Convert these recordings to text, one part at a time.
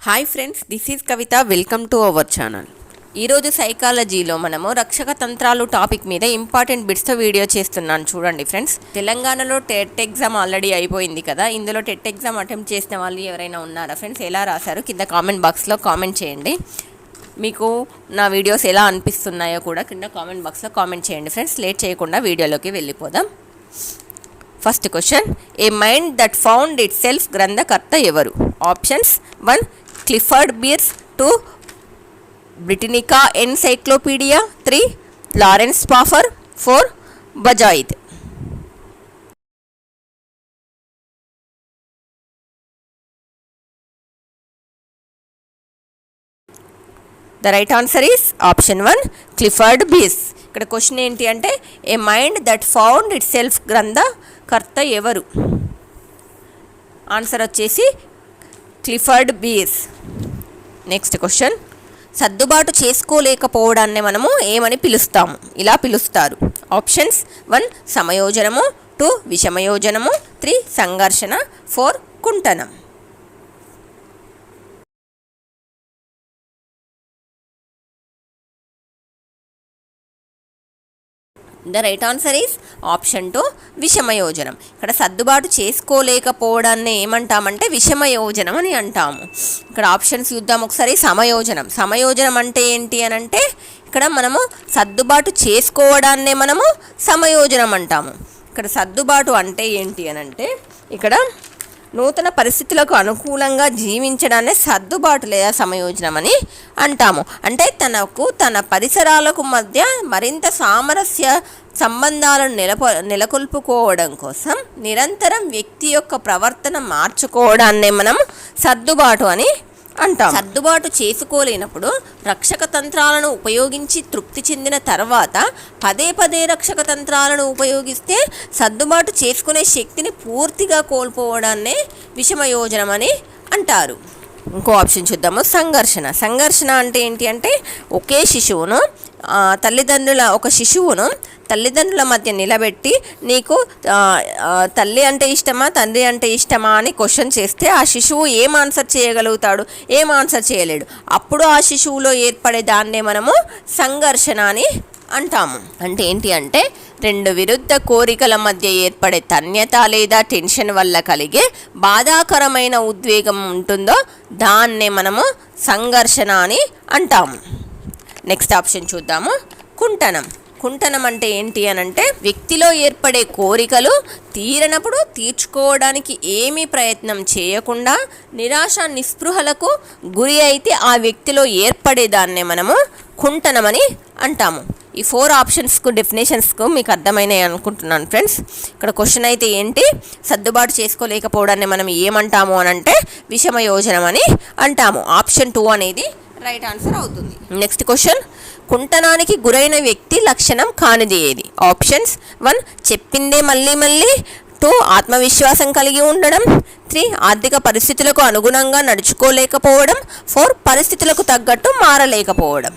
Hi friends, this is Kavitha. Welcome to our channel. ఈరోజు సైకాలజీలో మనము రక్షక తంత్రాలు టాపిక్ మీద ఇంపార్టెంట్ బిట్స్తో వీడియో చేస్తున్నాను. చూడండి ఫ్రెండ్స్, తెలంగాణలో టెట్ ఎగ్జామ్ ఆల్రెడీ అయిపోయింది కదా. ఇందులో టెట్ ఎగ్జామ్ అటెంప్ట్ చేసిన వాళ్ళు ఎవరైనా ఉన్నారా ఫ్రెండ్స్? ఎలా రాశారు కింద కామెంట్ బాక్స్లో కామెంట్ చేయండి. మీకు నా వీడియోస్ ఎలా అనిపిస్తున్నాయో కూడా కింద కామెంట్ బాక్స్లో కామెంట్ చేయండి ఫ్రెండ్స్. లేట్ చేయకుండా వీడియోలోకి వెళ్ళిపోదాం. First question, a mind that found ఇట్ సెల్ఫ్ గ్రంథకర్త ఎవరు? Options: 1 Clifford Beers, 2 Britannica encyclopaedia, 3 Lawrence పాఫర్, 4 బజాయిద్. The right answer is option 1 Clifford Beers. ఇక్కడ క్వశ్చన్ ఏంటి అంటే, ఏ మైండ్ దట్ ఫౌండ్ ఇట్ సెల్ఫ్ గ్రంథకర్త ఎవరు? ఆన్సర్ వచ్చేసి క్లిఫర్డ్ బీర్స్. నెక్స్ట్ క్వశ్చన్, సర్దుబాటు చేసుకోలేకపోవడాన్ని మనము ఏమని పిలుస్తాము? ఇలా పిలుస్తారు. ఆప్షన్స్: 1 సమయోజనము, 2 విషమయోజనము, 3 సంఘర్షణ, 4 కుంటనం. The right answer is option 2 విషమయోజనం. ఇక్కడ సర్దుబాటు చేసుకోలేకపోవడాన్ని ఏమంటామంటే విషమయోజనం అని అంటాము. ఇక్కడ ఆప్షన్స్ చూద్దాం ఒకసారి. సమయోజనం అంటే ఏంటి అని అంటే, ఇక్కడ మనము సర్దుబాటు చేసుకోవడాన్నే మనము సమయోజనం అంటాము. ఇక్కడ సర్దుబాటు అంటే ఏంటి అని అంటే, ఇక్కడ నూతన పరిస్థితులకు అనుకూలంగా జీవించడాన్ని సర్దుబాటు లేదా సమయోజనం అని అంటాము. అంటే తన పరిసరాలకు మధ్య మరింత సామరస్య సంబంధాలను నెలకొల్పుకోవడం కోసం నిరంతరం వ్యక్తి యొక్క ప్రవర్తన మార్చుకోవడాన్నే మనం సర్దుబాటు అని అంటాం. సర్దుబాటు చేసుకోలేనప్పుడు రక్షక తంత్రాలను ఉపయోగించి తృప్తి చెందిన తర్వాత పదే రక్షక తంత్రాలను ఉపయోగిస్తే సర్దుబాటు చేసుకునే శక్తిని పూర్తిగా కోల్పోవడాన్నే విషమయోజనం అని అంటారు. ఇంకో ఆప్షన్ చూద్దాము. సంఘర్షణ అంటే ఏంటి అంటే, ఒకే శిశువును తల్లిదండ్రుల మధ్య నిలబెట్టి నీకు తల్లి అంటే ఇష్టమా తండ్రి అంటే ఇష్టమా అని క్వశ్చన్ చేస్తే ఆ శిశువు ఏం ఆన్సర్ చేయగలుగుతాడు? ఏం ఆన్సర్ చేయలేడు. అప్పుడు ఆ శిశువులో ఏర్పడే దాన్నే మనము సంఘర్షణ అని అంటాము. అంటే ఏంటి అంటే, 2 విరుద్ధ కోరికల మధ్య ఏర్పడే తన్యత లేదా టెన్షన్ వల్ల కలిగే బాధాకరమైన ఉద్వేగం ఉంటుందో దాన్నే మనము సంఘర్షణ అని అంటాము. నెక్స్ట్ ఆప్షన్ చూద్దాము. కుంటనం అంటే ఏంటి అని అంటే, వ్యక్తిలో ఏర్పడే కోరికలు తీరనప్పుడు తీర్చుకోవడానికి ఏమీ ప్రయత్నం చేయకుండా నిరాశ నిస్పృహలకు గురి అయితే ఆ వ్యక్తిలో ఏర్పడేదాన్నే మనము కుంటనమని అంటాము. ఈ 4 ఆప్షన్స్కు డెఫినేషన్స్కు మీకు అర్థమైనాయి అనుకుంటున్నాను ఫ్రెండ్స్. ఇక్కడ క్వశ్చన్ అయితే ఏంటి, సర్దుబాటు చేసుకోలేకపోవడాన్ని మనం ఏమంటాము అని అంటే విషమయోజనం అని అంటాము. ఆప్షన్ 2 అనేది రైట్ ఆన్సర్ అవుతుంది. నెక్స్ట్ క్వశ్చన్, కుంటనానికి గురైన వ్యక్తి లక్షణం కానిది ఏది? ఆప్షన్స్: 1 చెప్పిందే మళ్ళీ 2 ఆత్మవిశ్వాసం కలిగి ఉండడం, 3 ఆర్థిక పరిస్థితులకు అనుగుణంగా నడుచుకోలేకపోవడం, 4 పరిస్థితులకు తగ్గట్టు మారలేకపోవడం.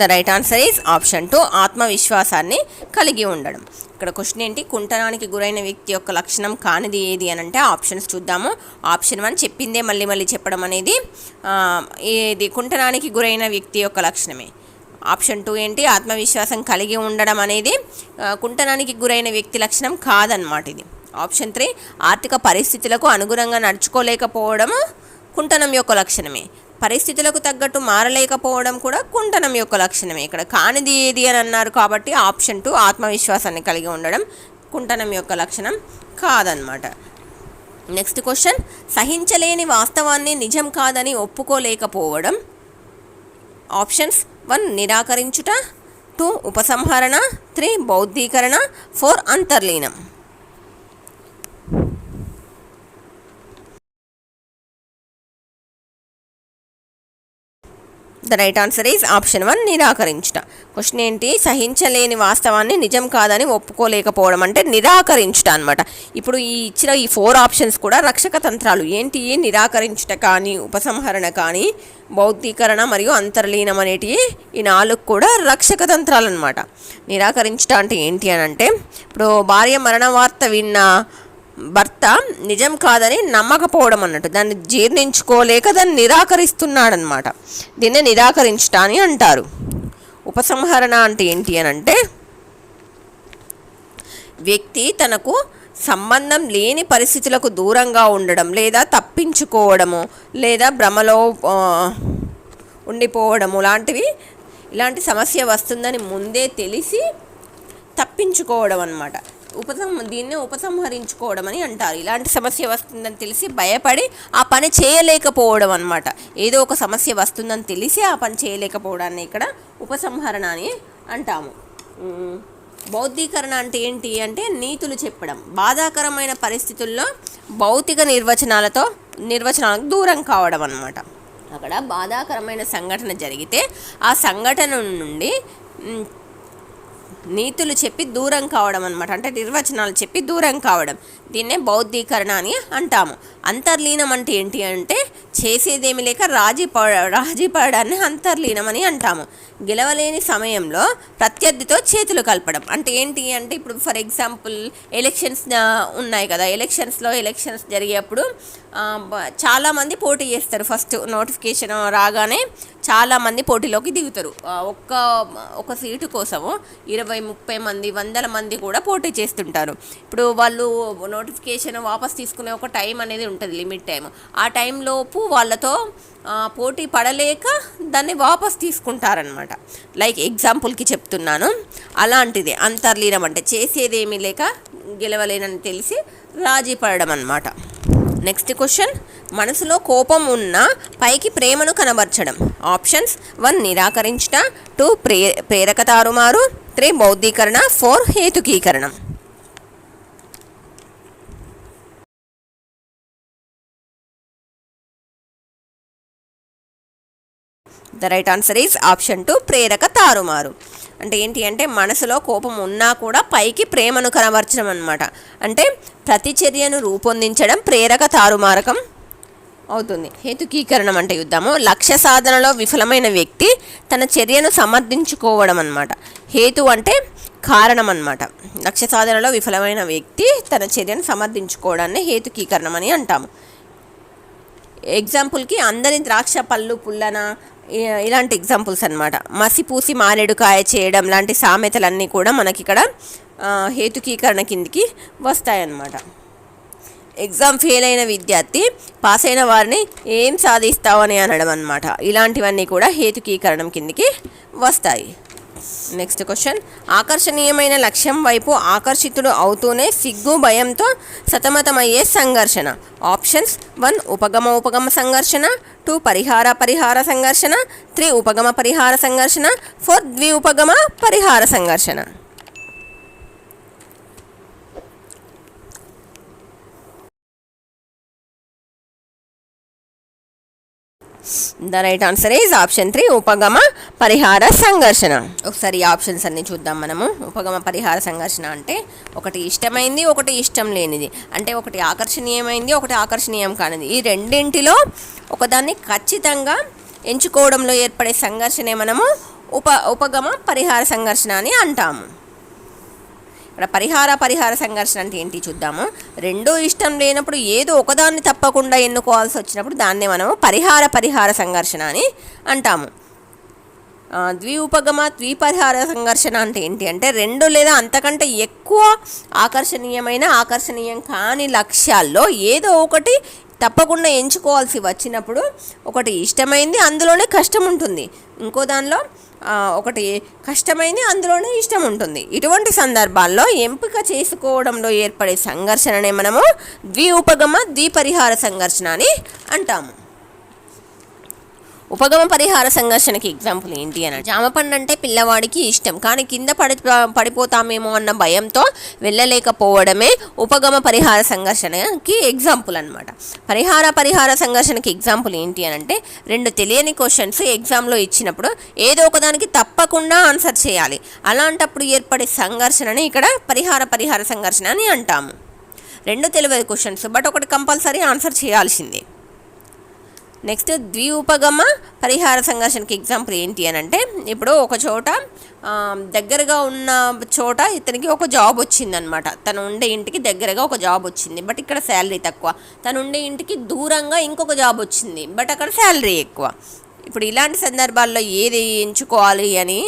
The right answer is option 2 ఆత్మవిశ్వాసాన్ని కలిగి ఉండడం. ఇక్కడ క్వశ్చన్ ఏంటి, కుంటనానికి గురైన వ్యక్తి యొక్క లక్షణం కానిది ఏది అని అంటే ఆప్షన్స్ చూద్దాము. ఆప్షన్ 1 చెప్పిందే మళ్ళీ చెప్పడం అనేది ఇది కుంటనానికి గురైన వ్యక్తి యొక్క లక్షణమే. ఆప్షన్ 2 ఏంటి, ఆత్మవిశ్వాసం కలిగి ఉండడం అనేది కుంటనానికి గురైన వ్యక్తి లక్షణం కాదన్నమాట ఇది. ఆప్షన్ 3 ఆర్థిక పరిస్థితులకు అనుగుణంగా నడుచుకోలేకపోవడం కుంటనం యొక్క లక్షణమే. పరిస్థితులకు తగ్గట్టు మారలేకపోవడం కూడా కుంటనం యొక్క లక్షణమే. ఇక్కడ కానిది ఏది అని అన్నారు కాబట్టి ఆప్షన్ 2 ఆత్మవిశ్వాసాన్ని కలిగి ఉండడం కుంటనం యొక్క లక్షణం కాదనమాట. నెక్స్ట్ క్వశ్చన్, సహించలేని వాస్తవాన్ని నిజం కాదని ఒప్పుకోలేకపోవడం. ఆప్షన్స్: 1 నిరాకరించుట, 2 ఉపసంహరణ, 3 బౌద్ధీకరణ, 4 అంతర్లీనం. The right answer is option 1 నిరాకరించుట. క్వశ్చన్ ఏంటి? సహించలేని వాస్తవాన్ని నిజం కాదని ఒప్పుకోలేకపోవడం అంటే నిరాకరించుట అనమాట. ఇప్పుడు ఇచ్చిన ఈ 4 ఆప్షన్స్ కూడా రక్షక తంత్రాలు. ఏంటి? నిరాకరించుట కానీ, ఉపసంహరణ కానీ, బౌద్ధీకరణ మరియు అంతర్లీనం అనేటివి ఈ 4 కూడా రక్షక తంత్రాలు అనమాట. నిరాకరించుట అంటే ఏంటి అని అంటే, ఇప్పుడు భార్య మరణ వార్త విన్న భర్త నిజం కాదని నమ్మకపోవడం అన్నట్టు, దాన్ని జీర్ణించుకోలేక దాన్ని నిరాకరిస్తున్నాడనమాట. దీన్నే నిరాకరించుట అని అంటారు. ఉపసంహరణ అంటే ఏంటి అని అంటే, వ్యక్తి తనకు సంబంధం లేని పరిస్థితులకు దూరంగా ఉండడం, లేదా తప్పించుకోవడము, లేదా భ్రమలో ఉండిపోవడము లాంటివి. ఇలాంటి సమస్య వస్తుందని ముందే తెలిసి తప్పించుకోవడం అన్నమాట. దీన్నే ఉపసంహరించుకోవడం అని అంటారు. ఇలాంటి సమస్య వస్తుందని తెలిసి భయపడి ఆ పని చేయలేకపోవడం అన్నమాట. ఏదో ఒక సమస్య వస్తుందని తెలిసి ఆ పని చేయలేకపోవడాన్ని ఇక్కడ ఉపసంహరణ అని అంటాము. బౌద్ధీకరణ అంటే ఏంటి అంటే, నీతులు చెప్పడం, బాధాకరమైన పరిస్థితుల్లో భౌతిక నిర్వచనాలకు దూరం కావడం అన్నమాట. అక్కడ బాధాకరమైన సంఘటన జరిగితే ఆ సంఘటన నుండి నీతులు చెప్పి దూరం కావడం అనమాట. అంటే నిర్వచనాలు చెప్పి దూరం కావడం. దీన్నే బౌద్ధీకరణ అని అంటాము. అంతర్లీనం అంటే ఏంటి అంటే, చేసేదేమి లేక రాజీ పడడాన్ని అంతర్లీనం అని అంటాము. గెలవలేని సమయంలో ప్రత్యర్థితో చేతులు కలపడం అంటే ఏంటి అంటే, ఇప్పుడు ఫర్ ఎగ్జాంపుల్ ఎలక్షన్స్ ఉన్నాయి కదా, ఎలక్షన్స్ జరిగేప్పుడు చాలామంది పోటీ చేస్తారు. ఫస్ట్ నోటిఫికేషన్ రాగానే చాలామంది పోటీలోకి దిగుతారు. ఒక సీటు కోసము 20-30 మంది 100 మంది కూడా పోటీ చేస్తుంటారు. ఇప్పుడు వాళ్ళు నోటిఫికేషన్ వాపస్ తీసుకునే ఒక టైం అనేది ఉంటుంది, లిమిట్ టైం. ఆ టైంలోపు వాళ్ళతో పోటీ పడలేక దాన్ని వాపస్ తీసుకుంటారనమాట. లైక్ ఎగ్జాంపుల్కి చెప్తున్నాను. అలాంటిది అంతర్లీనం అంటే, చేసేదేమీ లేక గెలవలేనని తెలిసి రాజీ పడడం అన్నమాట. నెక్స్ట్ క్వశ్చన్, మనసులో కోపం ఉన్న పైకి ప్రేమను కనబరచడం. ఆప్షన్స్ 1 నిరాకరించుట, 2 ప్రేరక తారుమారు, 3 బౌద్ధీకరణ, 4 హేతుకీకరణం. The right answer is option 2 ప్రేరక తారుమారు. అంటే ఏంటి అంటే, మనసులో కోపం ఉన్నా కూడా పైకి ప్రేమను కనబరచడం అన్నమాట. అంటే ప్రతిచర్యను రూపొందించడం ప్రేరక తారుమారకం అవుతుంది. హేతుకీకరణం అంటే యుద్ధము. లక్ష్య సాధనలో విఫలమైన వ్యక్తి తన చర్యను సమర్థించుకోవడం అన్నమాట. హేతు అంటే కారణం అన్నమాట. లక్ష్య సాధనలో విఫలమైన వ్యక్తి తన చర్యను సమర్థించుకోవడాన్ని హేతుకీకరణం అని అంటాము. ఎగ్జాంపుల్కి అందరి ద్రాక్ష పళ్ళు పుల్లన, ఇలాంటి ఎగ్జాంపుల్స్ అన్నమాట. మసిపూసి మారేడుకాయ చేయడం లాంటి సామెతలన్నీ కూడా మనకి ఇక్కడ హేతుకీకరణ కిందికి వస్తాయన్నమాట. ఎగ్జామ్ ఫెయిల్ అయిన విద్యార్థి పాస్ అయిన వారిని ఏం సాధిస్తావని అనడం అన్నమాట. ఇలాంటివన్నీ కూడా హేతుకీకరణం కిందికి వస్తాయి. నెక్స్ట్ క్వశ్చన్, ఆకర్షణీయమైన లక్ష్యం వైపు ఆకర్షితుడు అవుతూనే సిగ్గు భయంతో సతమతమయ్యే సంఘర్షణ. ఆప్షన్స్ 1 ఉపగమ సంఘర్షణ, 2 పరిహార సంఘర్షణ, 3 ఉపగమ పరిహార సంఘర్షణ, 4 ద్విఉపగమ పరిహార సంఘర్షణ. The right answer is option 3 ఉపగమ పరిహార సంఘర్షణ. ఒకసారి ఈ ఆప్షన్స్ అన్ని చూద్దాం మనము. ఉపగమ పరిహార సంఘర్షణ అంటే, ఒకటి ఇష్టమైంది, ఒకటి ఇష్టం లేనిది. అంటే ఒకటి ఆకర్షణీయమైంది, ఒకటి ఆకర్షణీయం కానిది. ఈ రెండింటిలో ఒకదాన్ని ఖచ్చితంగా ఎంచుకోవడంలో ఏర్పడే సంఘర్షణే మనము ఉపగమ పరిహార సంఘర్షణ అని అంటాము. ఇక్కడ పరిహార సంఘర్షణ అంటే ఏంటి చూద్దాము. రెండూ ఇష్టం లేనప్పుడు ఏదో ఒకదాన్ని తప్పకుండా ఎన్నుకోవాల్సి వచ్చినప్పుడు దాన్నే మనము పరిహార సంఘర్షణ అని అంటాము. ద్విపరిహార సంఘర్షణ అంటే ఏంటి అంటే, 2 లేదా అంతకంటే ఎక్కువ ఆకర్షణీయం కాని లక్ష్యాల్లో ఏదో ఒకటి తప్పకుండా ఎంచుకోవాల్సి వచ్చినప్పుడు, ఒకటి ఇష్టమైంది అందులోనే కష్టం ఉంటుంది, ఇంకో దానిలో ఒకటి కష్టమైంది అందులోనే ఇష్టం ఉంటుంది. ఇటువంటి సందర్భాల్లో ఎంపిక చేసుకోవడంలో ఏర్పడే సంఘర్షణనే మనము ద్విపరిహార సంఘర్షణ అని అంటాము. ఉపగమ పరిహార సంఘర్షణకి ఎగ్జాంపుల్ ఏంటి అని, జామ పండు అంటే పిల్లవాడికి ఇష్టం కానీ కింద పడిపోతామేమో అన్న భయంతో వెళ్ళలేకపోవడమే ఉపగమ పరిహార సంఘర్షణకి ఎగ్జాంపుల్ అనమాట. పరిహార సంఘర్షణకి ఎగ్జాంపుల్ ఏంటి అని అంటే, రెండు తెలియని క్వశ్చన్స్ ఎగ్జామ్లో ఇచ్చినప్పుడు ఏదో ఒకదానికి తప్పకుండా ఆన్సర్ చేయాలి. అలాంటప్పుడు ఏర్పడే సంఘర్షణని ఇక్కడ పరిహార సంఘర్షణ అని అంటాము. రెండు తెలియని క్వశ్చన్స్ బట్ ఒకటి కంపల్సరీ ఆన్సర్ చేయాల్సిందే. నెక్స్ట్ ద్విఉపగమ పరిహార సంఘర్షణకి ఎగ్జాంపుల్ ఏంటి అని అంటే, ఇప్పుడు ఒక చోట దగ్గరగా ఉన్న చోట ఇతనికి ఒక జాబ్ వచ్చిందనమాట. తను ఉండే ఇంటికి దగ్గరగా ఒక జాబ్ వచ్చింది బట్ ఇక్కడ శాలరీ తక్కువ. తను ఉండే ఇంటికి దూరంగా ఇంకొక జాబ్ వచ్చింది బట్ అక్కడ శాలరీ ఎక్కువ. ఇప్పుడు ఇలాంటి సందర్భాల్లో ఏది ఎంచుకోవాలి అని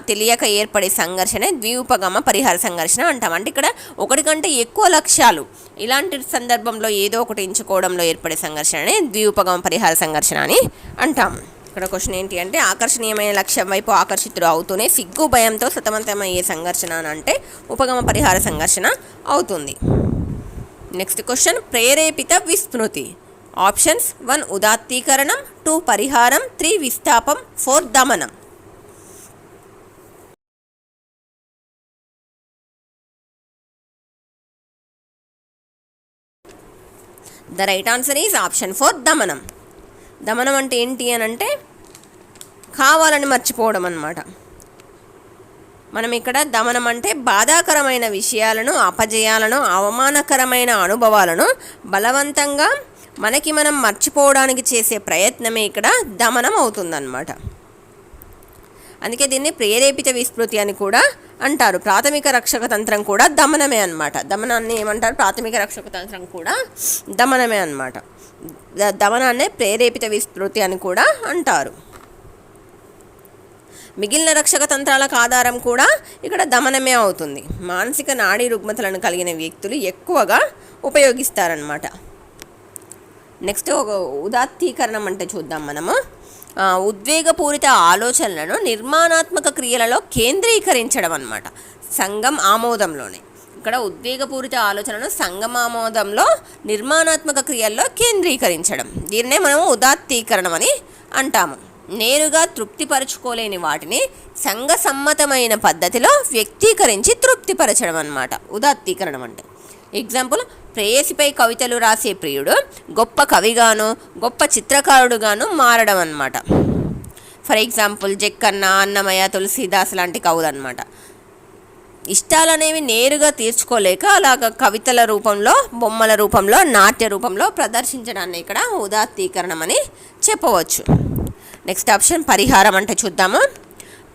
తెలియక ఏర్పడే సంఘర్షణ ద్విఉపగమ పరిహార సంఘర్షణ అంటాం. అంటే ఇక్కడ ఒకటి కంటే ఎక్కువ లక్ష్యాలు, ఇలాంటి సందర్భంలో ఏదో ఒకటి ఎంచుకోవడంలో ఏర్పడే సంఘర్షణనే ద్విఉపగమ పరిహార సంఘర్షణ అని అంటాం. ఇక్కడ క్వశ్చన్ ఏంటి అంటే, ఆకర్షణీయమైన లక్ష్యం వైపు ఆకర్షితుడు అవుతూనే సిగ్గు భయంతో సతమతమయ్యే సంఘర్షణ అని అంటే ఉపగమ పరిహార సంఘర్షణ అవుతుంది. నెక్స్ట్ క్వశ్చన్, ప్రేరేపిత విస్మృతి. ఆప్షన్స్ 1 ఉదాత్తీకరణం, 2 పరిహారం, 3 విస్థాపం, 4 దమనం. The right answer is option 4 దమనం. దమనం అంటే ఏంటి అని అంటే కావాలని మర్చిపోవడం అన్నమాట. మనం ఇక్కడ దమనం అంటే బాధాకరమైన విషయాలను, అపజయాలను, అవమానకరమైన అనుభవాలను బలవంతంగా మనకి మనం మర్చిపోవడానికి చేసే ప్రయత్నమే ఇక్కడ దమనం అవుతుందన్నమాట. అందుకే దీన్ని ప్రేరేపిత విస్మృతి అని కూడా అంటారు. ప్రాథమిక రక్షక తంత్రం కూడా దమనమే అన్నమాట. దమనాన్ని ఏమంటారు? ప్రాథమిక రక్షక తంత్రం కూడా దమనమే అన్నమాట. దమనాన్నే ప్రేరేపిత విస్మృతి అని కూడా అంటారు. మిగిలిన రక్షక తంత్రాలకు ఆధారం కూడా ఇక్కడ దమనమే అవుతుంది. మానసిక నాడీ రుగ్మతలను కలిగిన వ్యక్తులు ఎక్కువగా ఉపయోగిస్తారనమాట. నెక్స్ట్ ఒక ఉదాత్తీకరణం అంటే చూద్దాం మనము. ఉద్వేగపూరిత ఆలోచనలను నిర్మాణాత్మక క్రియలలో కేంద్రీకరించడం అన్నమాట. సంఘం ఆమోదంలోనే ఇక్కడ ఉద్వేగపూరిత ఆలోచనలను సంఘం ఆమోదంలో నిర్మాణాత్మక క్రియల్లో కేంద్రీకరించడం, దీన్నే మనము ఉదాత్తీకరణం అని అంటాము. నేరుగా తృప్తిపరచుకోలేని వాటిని సంఘ సమ్మతమైన పద్ధతిలో వ్యక్తీకరించి తృప్తిపరచడం అన్నమాట ఉదాత్తీకరణం అంటే. ఎగ్జాంపుల్, ప్రేయసిపై కవితలు రాసే ప్రియుడు గొప్ప కవిగాను గొప్ప చిత్రకారుడుగాను మారడం అన్నమాట. ఫర్ ఎగ్జాంపుల్ జక్కన్న, అన్నమయ్య, తులసీదాస్ లాంటి కవులు అన్నమాట. ఇష్టాలనేవి నేరుగా తీర్చుకోలేక అలాగ కవితల రూపంలో, బొమ్మల రూపంలో, నాట్య రూపంలో ప్రదర్శించడాన్ని ఇక్కడ ఉదాత్తీకరణం అని చెప్పవచ్చు. నెక్స్ట్ ఆప్షన్ పరిహారం అంటే చూద్దాము.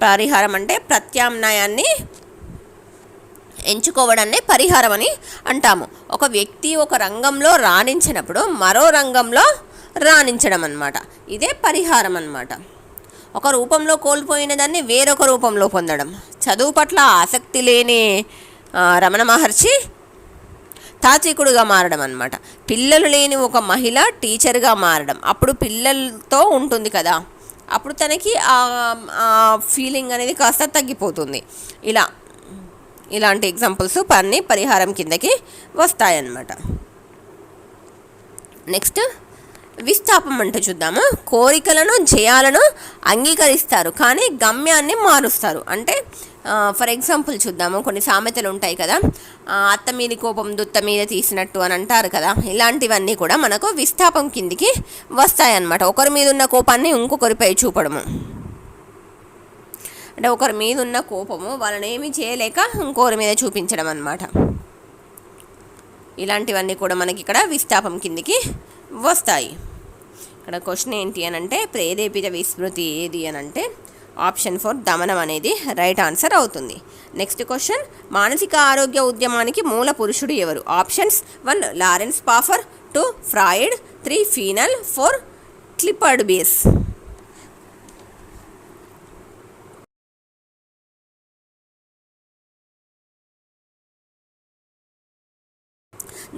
పరిహారం అంటే ప్రత్యామ్నాయాన్ని ఎంచుకోవడాన్ని పరిహారం అని అంటాము. ఒక వ్యక్తి ఒక రంగంలో రాణించినప్పుడు మరో రంగంలో రాణించడం అన్నమాట. ఇదే పరిహారం అన్నమాట. ఒక రూపంలో కోల్పోయిన దాన్ని వేరొక రూపంలో పొందడం. చదువు పట్ల ఆసక్తి లేని రమణ మహర్షి తాత్వికుడుగా మారడం అన్నమాట. పిల్లలు లేని ఒక మహిళ టీచర్గా మారడం. అప్పుడు పిల్లలతో ఉంటుంది కదా, అప్పుడు తనకి ఆ ఫీలింగ్ అనేది కాస్త తగ్గిపోతుంది. ఇలాంటి ఎగ్జాంపుల్స్ అన్ని పరిహారం కిందకి వస్తాయన్నమాట. నెక్స్ట్ విస్థాపం అంటే చూద్దాము. కోరికలను, జయాలను అంగీకరిస్తారు కానీ గమ్యాన్ని మారుస్తారు. అంటే ఫర్ ఎగ్జాంపుల్ చూద్దాము, కొన్ని సామెతలు ఉంటాయి కదా, అత్త మీది కోపం దుత్త మీద తీసినట్టు అని అంటారు కదా. ఇలాంటివన్నీ కూడా మనకు విస్థాపం కిందికి వస్తాయన్నమాట. ఒకరి మీద ఉన్న కోపాన్ని ఇంకొకరిపై చూపడము, అంటే ఒకరి మీద ఉన్న కోపము వాళ్ళని ఏమీ చేయలేక ఇంకొకరి మీద చూపించడం అన్నమాట. ఇలాంటివన్నీ కూడా మనకి ఇక్కడ విస్థాపం కిందికి వస్తాయి. ఇక్కడ క్వశ్చన్ ఏంటి అని అంటే, ప్రేరేపిత విస్మృతి ఏది అని అంటే ఆప్షన్ 4 దమనం అనేది రైట్ ఆన్సర్ అవుతుంది. నెక్స్ట్ క్వశ్చన్, మానసిక ఆరోగ్య ఉద్యమానికి మూల పురుషుడు ఎవరు? ఆప్షన్స్ 1 లారెన్స్ పాఫర్, 2 ఫ్రాయిడ్, 3 ఫీనల్, 4 Clifford Beers.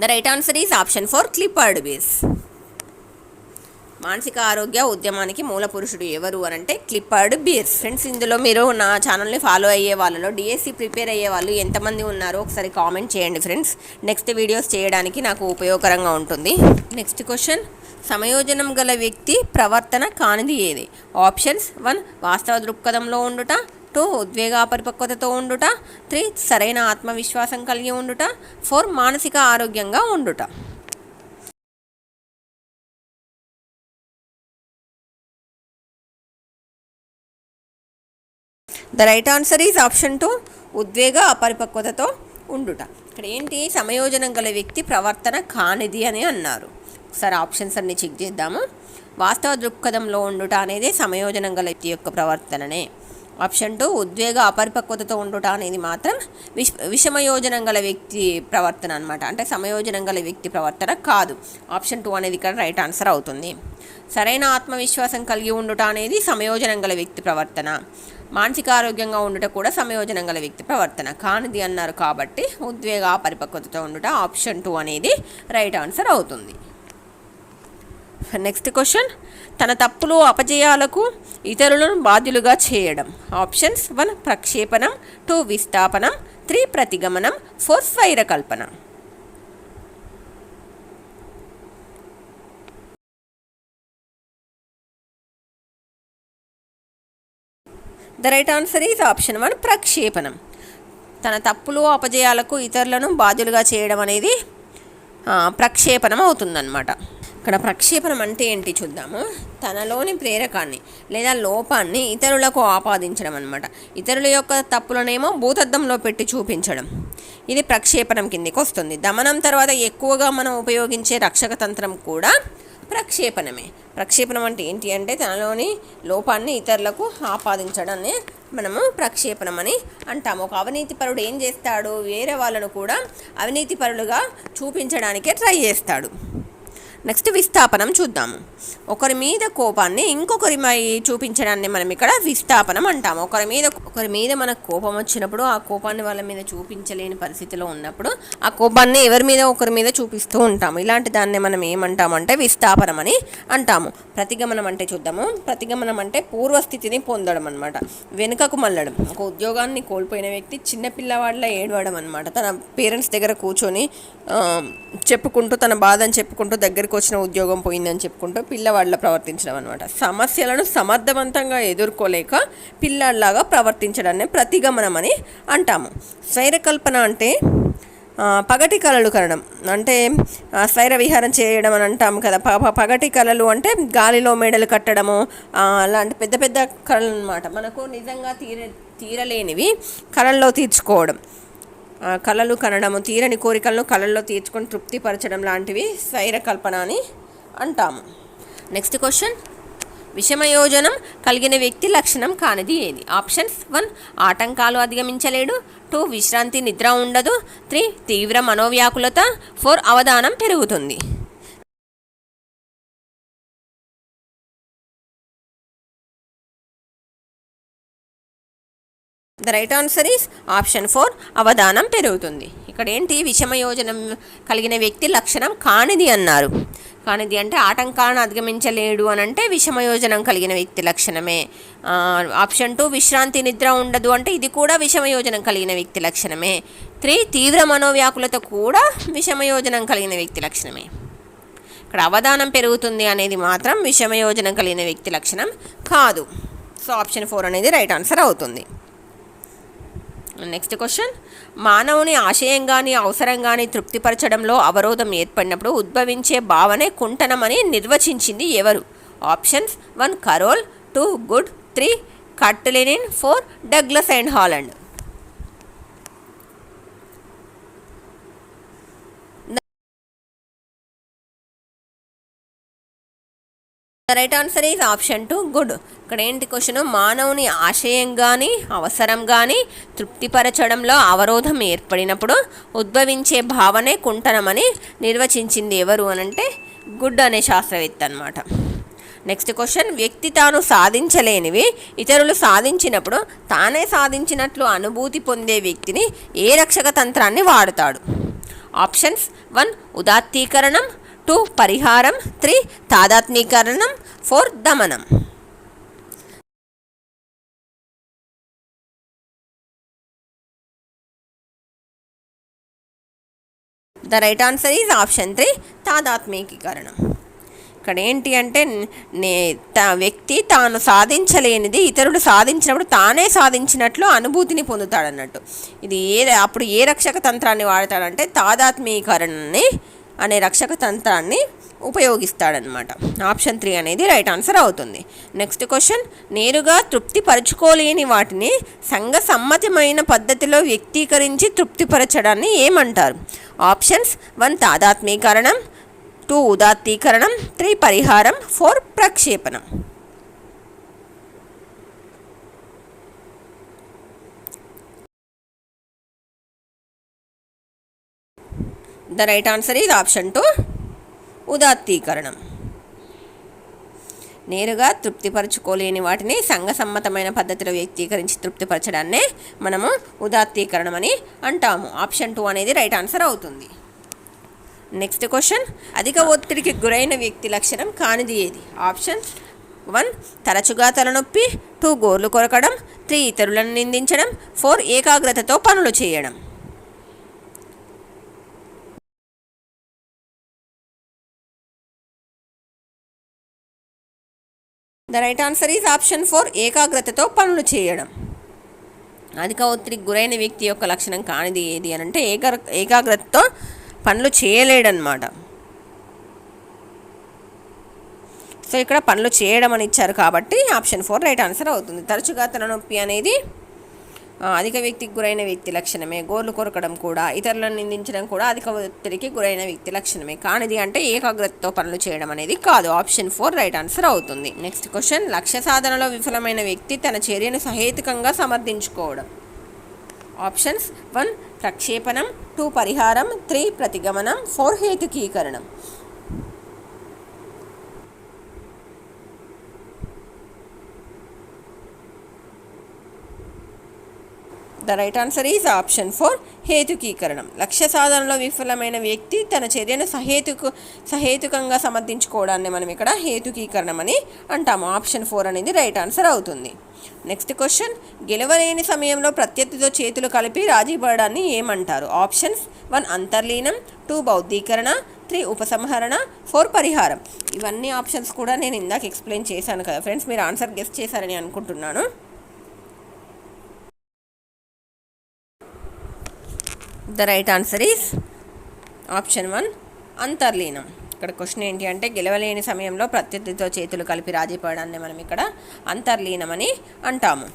The right answer is option 4 Clifford Beers. మానసిక ఆరోగ్య ఉద్యమానికి మూల పురుషుడు ఎవరు అని అంటే క్లిఫర్డ్ బీర్స్. ఫ్రెండ్స్, ఇందులో మీరు నా ఛానల్ని ఫాలో అయ్యే వాళ్ళలో డిఎస్సి ప్రిపేర్ అయ్యే వాళ్ళు ఎంతమంది ఉన్నారో ఒకసారి కామెంట్ చేయండి ఫ్రెండ్స్. నెక్స్ట్ వీడియోస్ చేయడానికి నాకు ఉపయోగకరంగా ఉంటుంది. నెక్స్ట్ క్వశ్చన్, సమయోజనం గల వ్యక్తి ప్రవర్తన కానిది ఏది? ఆప్షన్స్ 1 వాస్తవ దృక్పథంలో ఉండుట, 2 ఉద్వేగ అపరిపక్వతతో ఉండుట, 3 సరైన ఆత్మవిశ్వాసం కలిగి ఉండుట, 4 మానసిక ఆరోగ్యంగా ఉండుట. The right answer is option 2 ఉద్వేగ అపరిపక్వతతో ఉండుట. ఇక్కడ ఏంటి, సమయోజనం గల వ్యక్తి ప్రవర్తన కానిది అని అన్నారు. ఒకసారి ఆప్షన్స్ అన్ని చెక్ చేద్దాము. వాస్తవ దృక్పథంలో ఉండుట అనేది సమయోజనం గల వ్యక్తి యొక్క ప్రవర్తననే. ఆప్షన్ 2 ఉద్వేగ అపరిపక్వతతో ఉండుట అనేది మాత్రం విషమయోజనం గల వ్యక్తి ప్రవర్తన అనమాట. అంటే సమయోజనం గల వ్యక్తి ప్రవర్తన కాదు. ఆప్షన్ 2 అనేది ఇక్కడ రైట్ ఆన్సర్ అవుతుంది. సరైన ఆత్మవిశ్వాసం కలిగి ఉండుట అనేది సమయోజనం గల వ్యక్తి ప్రవర్తన. మానసిక ఆరోగ్యంగా ఉండుట కూడా సమయోజనం గల వ్యక్తి ప్రవర్తన కానిది అన్నారు కాబట్టి ఉద్వేగ అపరిపక్వతతో ఉండుట ఆప్షన్ 2 అనేది రైట్ ఆన్సర్ అవుతుంది. నెక్స్ట్ క్వశ్చన్, తన తప్పులు అపజయాలకు ఇతరులను బాధ్యులుగా చేయడం. ఆప్షన్స్ 1 ప్రక్షేపణం, 2 విస్థాపనం, 3 ప్రతిగమనం, 4 స్వైరకల్పన. The right answer is option 1 ప్రక్షేపణం. తన తప్పులు అపజయాలకు ఇతరులను బాధ్యులుగా చేయడం అనేది ప్రక్షేపణం అవుతుందన్నమాట. ఇక్కడ ప్రక్షేపణం అంటే ఏంటి చూద్దాము. తనలోని ప్రేరకాన్ని లేదా లోపాన్ని ఇతరులకు ఆపాదించడం అనమాట. ఇతరుల యొక్క తప్పులనేమో భూతద్దంలో పెట్టి చూపించడం, ఇది ప్రక్షేపణం కిందికి వస్తుంది. దమనం తర్వాత ఎక్కువగా మనం ఉపయోగించే రక్షక తంత్రం కూడా ప్రక్షేపణమే. ప్రక్షేపణం అంటే ఏంటి అంటే తనలోని లోపాన్ని ఇతరులకు ఆపాదించడాన్ని మనము ప్రక్షేపణం అని అంటాము. ఒక అవినీతిపరుడు ఏం చేస్తాడు, వేరే వాళ్ళను కూడా అవినీతిపరులుగా చూపించడానికే ట్రై చేస్తాడు. నెక్స్ట్ విస్థాపనం చూద్దాము. ఒకరి మీద కోపాన్ని ఇంకొకరి చూపించడాన్ని మనం ఇక్కడ విస్థాపనం అంటాము. ఒకరి మీద మనకు కోపం వచ్చినప్పుడు ఆ కోపాన్ని వాళ్ళ మీద చూపించలేని పరిస్థితిలో ఉన్నప్పుడు ఆ కోపాన్ని ఒకరి మీద చూపిస్తూ ఉంటాము. ఇలాంటి దాన్ని మనం ఏమంటామంటే విస్థాపనం అని అంటాము. ప్రతిగమనం అంటే చూద్దాము. ప్రతిగమనం అంటే పూర్వస్థితిని పొందడం అనమాట, వెనుకకు మళ్ళడం. ఒక ఉద్యోగాన్ని కోల్పోయిన వ్యక్తి చిన్నపిల్లవాళ్ళ ఏడవడం అనమాట. తన పేరెంట్స్ దగ్గర కూర్చొని చెప్పుకుంటూ తన బాధని చెప్పుకుంటూ దగ్గరికి వచ్చిన ఉద్యోగం పోయిందని చెప్పుకుంటూ పిల్లవాళ్ళ ప్రవర్తించడం అనమాట. సమస్యలను సమర్థవంతంగా ఎదుర్కోలేక పిల్లల్లాగా ప్రవర్తించడాన్ని ప్రతిగమనం అని అంటాము. స్వైరకల్పన అంటే పగటి కళలు కనడం, అంటే స్వైర విహారం చేయడం అని అంటాము కదా. పగటి కళలు అంటే గాలిలో మేడలు కట్టడము, అలాంటి పెద్ద పెద్ద కళలు అనమాట. మనకు నిజంగా తీరలేనివి కళల్లో తీర్చుకోవడం, కళలు కనడము, తీరని కోరికలను కళల్లో తీర్చుకొని తృప్తిపరచడం లాంటివి స్వైరకల్పన అని అంటాము. నెక్స్ట్ క్వశ్చన్, విషమయోజనం కలిగిన వ్యక్తి లక్షణం కానిది ఏది? ఆప్షన్స్ 1 ఆటంకాలు అధిగమించలేడు, 2 విశ్రాంతి నిద్ర ఉండదు, 3 తీవ్ర మనోవ్యాకులత, 4 అవధానం పెరుగుతుంది. The right answer is option 4 అవధానం పెరుగుతుంది. ఇక్కడ ఏంటి, విషమయోజనం కలిగిన వ్యక్తి లక్షణం కానిది అన్నారు. కానిది అంటే ఆటంకాలను అధిగమించలేడు అని అంటే విషమయోజనం కలిగిన వ్యక్తి లక్షణమే. ఆప్షన్ 2 విశ్రాంతి నిద్ర ఉండదు అంటే ఇది కూడా విషమయోజనం కలిగిన వ్యక్తి లక్షణమే. 3 తీవ్ర మనోవ్యాకులత కూడా విషమయోజనం కలిగిన వ్యక్తి లక్షణమే. ఇక్కడ అవధానం పెరుగుతుంది అనేది మాత్రం విషమయోజనం కలిగిన వ్యక్తి లక్షణం కాదు. సో ఆప్షన్ 4 అనేది రైట్ ఆన్సర్ అవుతుంది. నెక్స్ట్ క్వశ్చన్, మానవుని ఆశయం కానీ అవసరం కానీ తృప్తిపరచడంలో అవరోధం ఏర్పడినప్పుడు ఉద్భవించే భావనే కుంటనమని నిర్వచించింది ఎవరు? ఆప్షన్స్ 1 కరోల్, 2 గుడ్, 3 కట్లెనిన్, 4 Douglas and Holland. Right answer is option 2 Good. ఇక్కడ ఏంటి క్వశ్చన్, మానవుని ఆశయం కానీ అవసరం కానీ తృప్తిపరచడంలో అవరోధం ఏర్పడినప్పుడు ఉద్భవించే భావనే కుంటనమని నిర్వచించింది ఎవరు అనంటే గుడ్ అనే శాస్త్రవేత్త అనమాట. నెక్స్ట్ క్వశ్చన్, వ్యక్తి తాను సాధించలేనివి ఇతరులు సాధించినప్పుడు తానే సాధించినట్లు అనుభూతి పొందే వ్యక్తిని ఏ రక్షక తంత్రాన్ని వాడతాడు? ఆప్షన్స్ 1 ఉదాత్తీకరణం, 2 పరిహారం, 3 తాదాత్మీకరణం, 4 దమనం. The right answer is option 3 తాదాత్మీకరణం. ఇక్కడ ఏంటి అంటే వ్యక్తి తాను సాధించలేనిది ఇతరుడు సాధించినప్పుడు తానే సాధించినట్లు అనుభూతిని పొందుతాడన్నట్టు. ఇది అప్పుడు ఏ రక్షక తంత్రాన్ని వాడతాడంటే తాదాత్మీకరణని అనే రక్షక తంత్రాన్ని ఉపయోగిస్తాడనమాట. ఆప్షన్ 3 అనేది రైట్ ఆన్సర్ అవుతుంది. నెక్స్ట్ క్వశ్చన్, నేరుగా తృప్తిపరచుకోలేని వాటిని సంఘ సమ్మతమైన పద్ధతిలో వ్యక్తీకరించి తృప్తిపరచడాన్ని ఏమంటారు? ఆప్షన్స్ 1 తాదాత్మీకరణం, 2 ఉదాత్తీకరణం, 3 పరిహారం, 4 ప్రక్షేపణం. The right answer is option 2 ఉదాత్తీకరణం. నేరుగా తృప్తిపరచుకోలేని వాటిని సంఘసమ్మతమైన పద్ధతిలో వ్యక్తీకరించి తృప్తిపరచడాన్నే మనము ఉదాత్తీకరణం అని అంటాము. ఆప్షన్ 2 అనేది రైట్ ఆన్సర్ అవుతుంది. నెక్స్ట్ క్వశ్చన్, అధిక ఒత్తిడికి గురైన వ్యక్తి లక్షణం కానిది ఏది? ఆప్షన్ 1 తరచుగా తలనొప్పి, 2 గోర్లు కొరకడం, 3 ఇతరులను నిందించడం, 4 ఏకాగ్రతతో పనులు చేయడం. The right answer is option 4 ఏకాగ్రతతో పనులు చేయడం. అధిక ఒత్తిడికి గురైన వ్యక్తి యొక్క లక్షణం కానిది ఏది అని అంటే ఏకాగ్రతతో పనులు చేయలేడనమాట. సో ఇక్కడ పనులు చేయడం అని ఇచ్చారు కాబట్టి ఆప్షన్ 4 రైట్ ఆన్సర్ అవుతుంది. తరచుగా తలనొప్పి అనేది అధిక వ్యక్తికి గురైన వ్యక్తి లక్షణమే. గోర్లు కొరకడం కూడా, ఇతరులను నిందించడం కూడా అధిక ఒత్తిడికి గురైన వ్యక్తి లక్షణమే. కానిది అంటే ఏకాగ్రతతో పనులు చేయడం అనేది కాదు. ఆప్షన్ 4 రైట్ ఆన్సర్ అవుతుంది. నెక్స్ట్ క్వశ్చన్, లక్ష్య సాధనలో విఫలమైన వ్యక్తి తన చర్యను సహేతుకంగా సమర్థించుకోవడం. ఆప్షన్స్ 1 ప్రక్షేపణం, 2 పరిహారం, 3 ప్రతిగమనం, 4 హేతుకీకరణం. The right answer is option 4 హేతుకీకరణం. లక్ష్య సాధనలో విఫలమైన వ్యక్తి తన చర్యను సహేతుకంగా సమర్థించుకోవడాన్ని మనం ఇక్కడ హేతుకీకరణం అని అంటాము. ఆప్షన్ 4 అనేది రైట్ ఆన్సర్ అవుతుంది. నెక్స్ట్ క్వశ్చన్, గెలవలేని సమయంలో ప్రత్యర్థితో చేతులు కలిపి రాజీ పడడాన్ని ఏమంటారు? ఆప్షన్స్ 1 అంతర్లీనం, 2 బౌద్ధీకరణ, 3 ఉపసంహరణ, 4 పరిహారం. ఇవన్నీ ఆప్షన్స్ కూడా నేను ఇందాక ఎక్స్ప్లెయిన్ చేశాను కదా ఫ్రెండ్స్, మీరు ఆన్సర్ గెస్ చేశారని అనుకుంటున్నాను. The right answer is option 1 అంతర్లీనం. ఇక్కడ క్వశ్చన్ ఏంటి అంటే గెలవలేని సమయంలో ప్రత్యర్థితో చేతులు కలిపి రాజీ పడడాన్ని మనం ఇక్కడ అంతర్లీనమని అంటాము.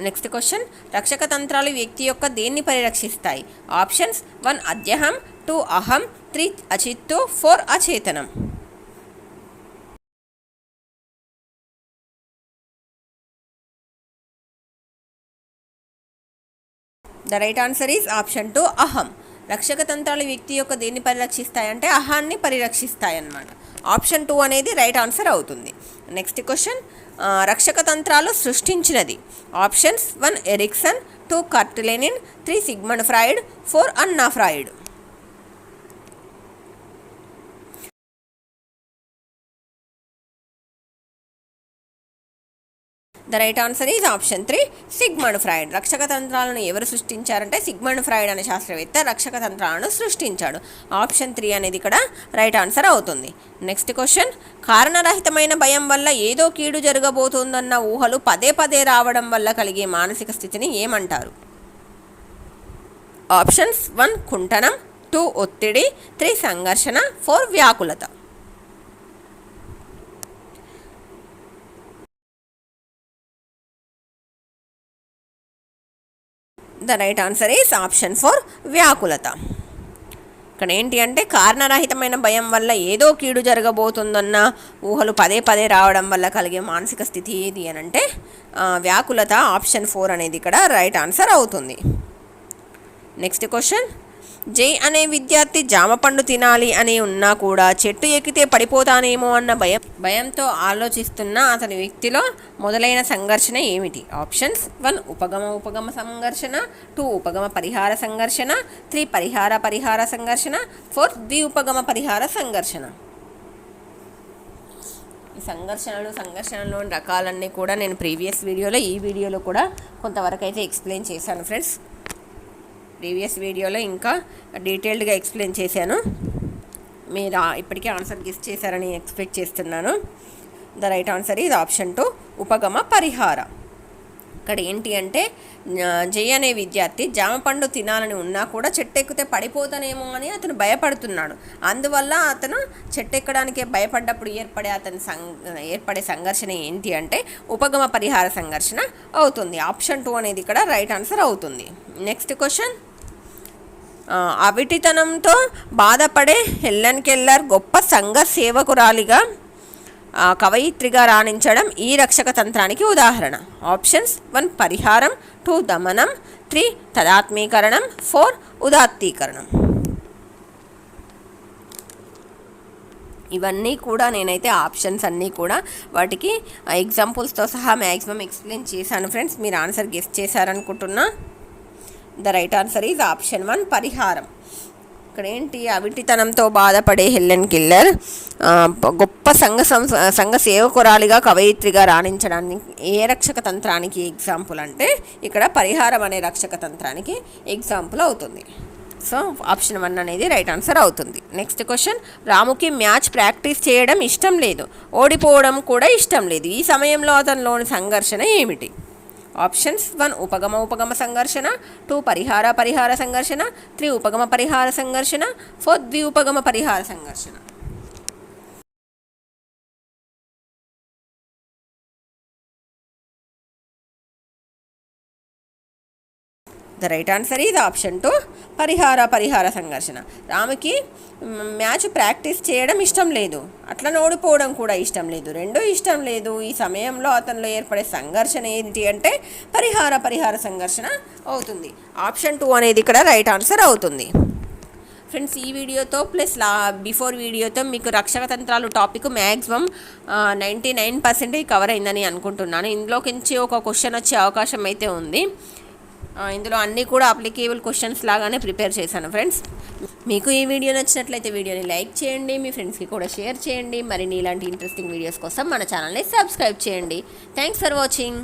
నెక్స్ట్ క్వశ్చన్, రక్షక తంత్రాలు వ్యక్తి యొక్క దేన్ని పరిరక్షిస్తాయి? ఆప్షన్స్ 1 అద్యహం, 2 అహం, 3 అచిత్తు, 4 అచేతనం. The right answer is option 2 అహం. రక్షక తంత్రాలు వ్యక్తి యొక్క దేన్ని పరిరక్షిస్తాయంటే అహాన్ని పరిరక్షిస్తాయన్నమాట. ఆప్షన్ 2 అనేది రైట్ ఆన్సర్ అవుతుంది. నెక్స్ట్ క్వశ్చన్, రక్షక తంత్రాలు సృష్టించినది. ఆప్షన్స్ 1 ఎరిక్సన్, 2 కర్ట్ లెనిన్, 3 సిగ్మండ్ ఫ్రాయిడ్, 4 అన్నా Freud. The right answer is option 3 Sigmund Freud. రక్షక తంత్రాలను ఎవరు సృష్టించారంటే సిగ్మండ్ ఫ్రాయిడ్ అనే శాస్త్రవేత్త రక్షక తంత్రాలను సృష్టించాడు. ఆప్షన్ 3 అనేది ఇక్కడ రైట్ ఆన్సర్ అవుతుంది. నెక్స్ట్ క్వశ్చన్, కారణరహితమైన భయం వల్ల ఏదో కీడు జరగబోతుందన్న ఊహలు పదే పదే రావడం వల్ల కలిగే మానసిక స్థితిని ఏమంటారు? ఆప్షన్స్ 1 కుంటనం, 2 ఒత్తిడి, 3 సంఘర్షణ, 4 వ్యాకులత. The right answer is option 4 వ్యాకులత. ఇక్కడ ఏంటి అంటే కారణరహితమైన భయం వల్ల ఏదో కీడు జరగబోతుందన్న ఊహలు పదే పదే రావడం వల్ల కలిగే మానసిక స్థితి ఏది అని అంటే వ్యాకులత. ఆప్షన్ 4 అనేది ఇక్కడ రైట్ ఆన్సర్ అవుతుంది. నెక్స్ట్ క్వశ్చన్, జై అనే విద్యార్థి జామ పండు తినాలి అని ఉన్నా కూడా చెట్టు ఎక్కితే పడిపోతానేమో అన్న భయంతో ఆలోచిస్తున్న అతని వ్యక్తిలో మొదలైన సంఘర్షణ ఏమిటి? ఆప్షన్స్ 1 ఉపగమ సంఘర్షణ, 2 ఉపగమ పరిహార సంఘర్షణ, 3 పరిహార సంఘర్షణ, 4 ద్విఉపగమ పరిహార సంఘర్షణ. ఈ సంఘర్షణలోని రకాలన్నీ కూడా నేను ప్రీవియస్ వీడియోలో ఈ వీడియోలో కూడా కొంతవరకు అయితే ఎక్స్ప్లెయిన్ చేశాను ఫ్రెండ్స్. ప్రీవియస్ వీడియోలో ఇంకా డీటెయిల్డ్గా ఎక్స్ప్లెయిన్ చేశాను. మీరు ఇప్పటికే ఆన్సర్ గెస్ చేశారని ఎక్స్పెక్ట్ చేస్తున్నాను. The right answer is option 2 ఉపగమ పరిహార. ఇక్కడ ఏంటి అంటే జై అనే విద్యార్థి జామ పండు తినాలని ఉన్నా కూడా చెట్టు ఎక్కితే పడిపోతానేమో అని అతను భయపడుతున్నాడు. అందువల్ల అతను చెట్టు ఎక్కడానికి భయపడ్డప్పుడు ఏర్పడే సంఘర్షణ ఏంటి అంటే ఉపగమ పరిహార సంఘర్షణ అవుతుంది. ఆప్షన్ 2 అనేది ఇక్కడ రైట్ ఆన్సర్ అవుతుంది. నెక్స్ట్ క్వశ్చన్, అవిటితనంతో బాధపడే హెలెన్ కెల్లర్ గొప్ప సంఘ సేవకురాలిగా కవయిత్రిగా రాణించడం ఈ రక్షక తంత్రానికి ఉదాహరణ. ఆప్షన్స్ 1 పరిహారం, 2 దమనం, 3 తదాత్మీకరణం, 4 ఉదాత్తీకరణం. ఇవన్నీ కూడా నేనైతే ఆప్షన్స్ అన్నీ కూడా వాటికి ఎగ్జాంపుల్స్తో సహా మ్యాక్సిమం ఎక్స్ప్లెయిన్ చేశాను ఫ్రెండ్స్. మీరు ఆన్సర్ గెస్ చేశారనుకుంటున్నా. The right answer is option 1 పరిహారం. ఇక్కడ ఏంటి, అవిటితనంతో బాధపడే హెలెన్ కెల్లర్ గొప్ప సంఘ సేవకురాలిగా కవయిత్రిగా రాణించడానికి ఏ రక్షక తంత్రానికి ఎగ్జాంపుల్ అంటే ఇక్కడ పరిహారం అనే రక్షక తంత్రానికి ఎగ్జాంపుల్ అవుతుంది. సో ఆప్షన్ 1 అనేది రైట్ ఆన్సర్ అవుతుంది. నెక్స్ట్ క్వశ్చన్, రాముకి మ్యాచ్ ప్రాక్టీస్ చేయడం ఇష్టం లేదు, ఓడిపోవడం కూడా ఇష్టం లేదు. ఈ సమయంలో అతనిలోని సంఘర్షణ ఏమిటి? ఆప్షన్స్ 1 ఉపగమ సంఘర్షణ, 2 పరిహార సంఘర్షణ, 3 ఉపగమ పరిహార సంఘర్షణ, 4 ద్విఉపగమ పరిహార సంఘర్షణ. The right answer is option 2 పరిహార సంఘర్షణ. రాముకి మ్యాచ్ ప్రాక్టీస్ చేయడం ఇష్టం లేదు, అట్లా ఓడిపోవడం కూడా ఇష్టం లేదు, రెండూ ఇష్టం లేదు. ఈ సమయంలో అతనిలో ఏర్పడే సంఘర్షణ ఏంటి అంటే పరిహార సంఘర్షణ అవుతుంది. ఆప్షన్ 2 అనేది ఇక్కడ రైట్ ఆన్సర్ అవుతుంది. ఫ్రెండ్స్, ఈ వీడియోతో ప్లస్ బిఫోర్ వీడియోతో మీకు రక్షక తంత్రాలు టాపిక్ మ్యాక్సిమం 99% కవర్ అయిందని అనుకుంటున్నాను. ఇందులోకించి ఒక క్వశ్చన్ వచ్చే అవకాశం అయితే ఉంది. ఇందులో అన్నీ కూడా అప్లికేబుల్ క్వశ్చన్స్ లాగానే ప్రిపేర్ చేశాను ఫ్రెండ్స్. మీకు ఈ వీడియో నచ్చినట్లయితే వీడియోని లైక్ చేయండి, మీ ఫ్రెండ్స్కి కూడా షేర్ చేయండి. మరిన్ని ఇలాంటి ఇంట్రెస్టింగ్ వీడియోస్ కోసం మన ఛానల్ని సబ్స్క్రైబ్ చేయండి. Thanks for watching.